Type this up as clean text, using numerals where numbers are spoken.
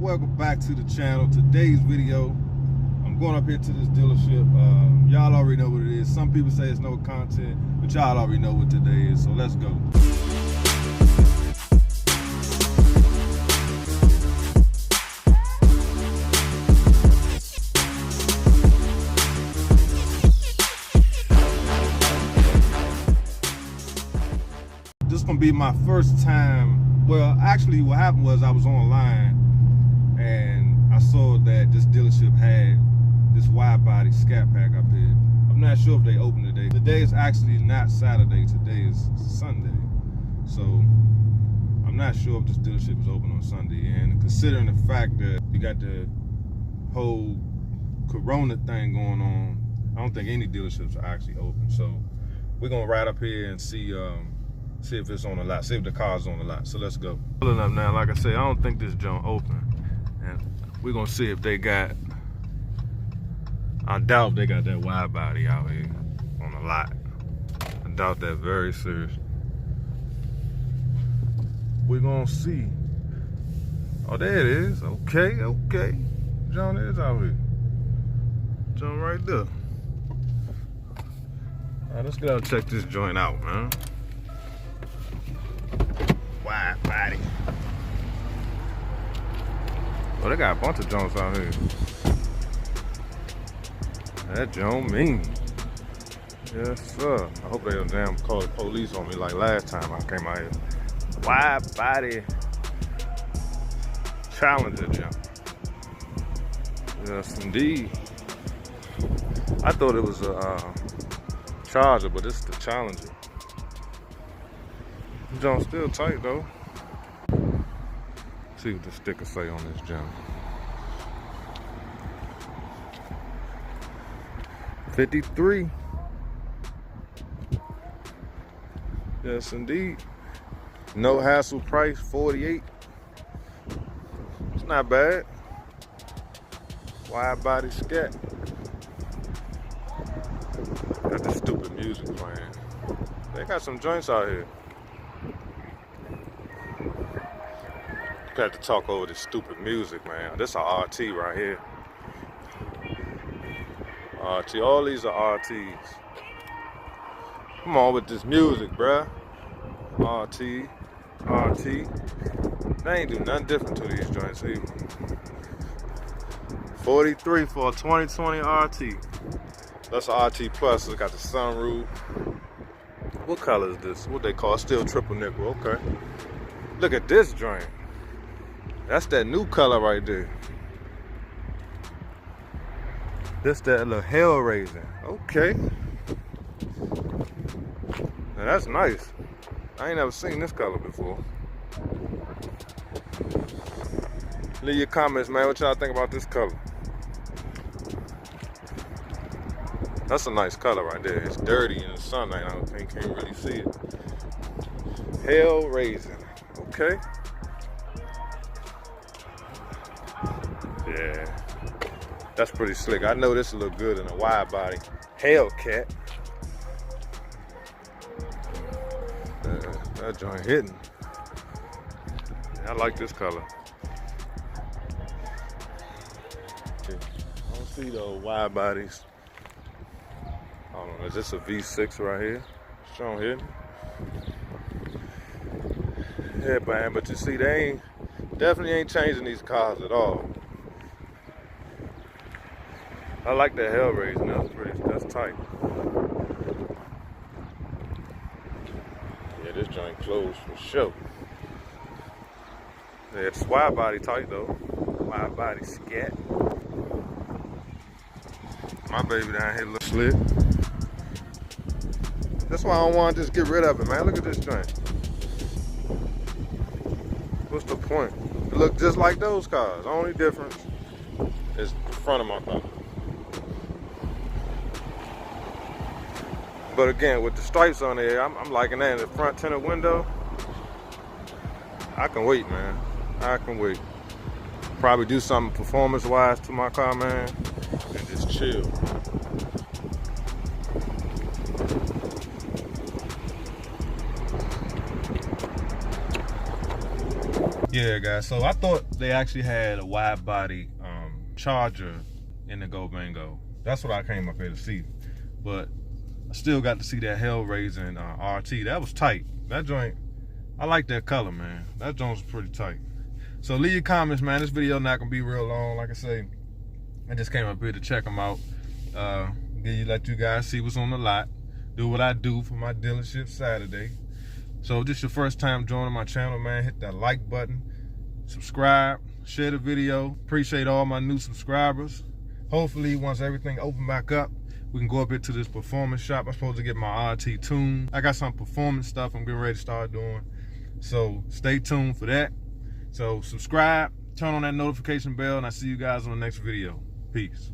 welcome back to the channel. Today's video, I'm going up here to this dealership. Y'all already know what it is. Some people say it's no content, but y'all already know what today is, so let's go. This is gonna be my first time. Well, actually what happened was I was online and I saw that this dealership had this wide body scat pack up here. I'm not sure if they open today. Today is actually not Saturday, today is Sunday. So I'm not sure if this dealership is open on Sunday. And considering the fact that you got the whole Corona thing going on, I don't think any dealerships are actually open. So we're gonna ride up here and see if it's on the lot, see if the car's on the lot. So let's go. Pulling up now, like I said, I don't think this joint open. And we're gonna see if they got, I doubt they got that wide body out here on the lot. I doubt that very seriously. We're gonna see. Oh, there it is. Okay, okay. Joint is out here. Joint right there. All right, let's get out and check this joint out, man. Wide body. Oh, they got a bunch of joints out here. That joint mean. Yes, sir. I hope they don't damn call the police on me like last time I came out here. Wide body Challenger jump. Yes, indeed. I thought it was a Charger, but it's the Challenger. Joint's still tight though. See what the sticker say on this jump. 53. Yes, indeed. No hassle price, 48. It's not bad. Wide body scat. Got this stupid music playing. They got some joints out here. Got to talk over this stupid music, man. This is a RT right here. RT, all these are RTs. Come on with this music, bruh. RT, RT. They ain't do nothing different to these joints either. 43 for a 2020 RT. That's an RT Plus. It's got the sunroof. What color is this? What they call it? Still triple nickel. Okay. Look at this joint. That's that new color right there. This that little hell raising. Okay. Now that's nice. I ain't never seen this color before. Leave your comments, man. What y'all think about this color? That's a nice color right there. It's dirty in the sunlight. I don't think you can't really see it. Hell raising. Okay. Yeah, that's pretty slick. I know this will look good in a wide body. Hellcat. That joint hitting. I like this color. I don't see those wide bodies. I don't know, is this a V6 right here? Strong hitting. Yeah, man, but you see, they definitely ain't changing these cars at all. I like that hell raising. That's tight. Yeah, this joint closed for sure. Yeah, it's wide body tight though. Wide body scat. My baby down here look slick. That's why I don't want to just get rid of it, man. Look at this joint. What's the point? It look just like those cars. The only difference is the front of my car. But again, with the stripes on there, I'm liking that in the front tinted window. I can wait, man. I can wait. Probably do something performance-wise to my car, man, and just chill. Yeah, guys. So I thought they actually had a wide body Charger in the Go Bango. That's what I came up here to see. But I still got to see that Hellraising RT. That was tight. That joint, I like that color, man. That joint's pretty tight. So leave your comments, man. This video not gonna be real long. Like I say, I just came up here to check them out. Let you guys see what's on the lot. Do what I do for my dealership Saturday. So if this is your first time joining my channel, man, hit that like button, subscribe, share the video. Appreciate all my new subscribers. Hopefully, once everything open back up, we can go up into this performance shop. I'm supposed to get my RT tuned. I got some performance stuff I'm getting ready to start doing. So stay tuned for that. So subscribe, turn on that notification bell, and I'll see you guys on the next video. Peace.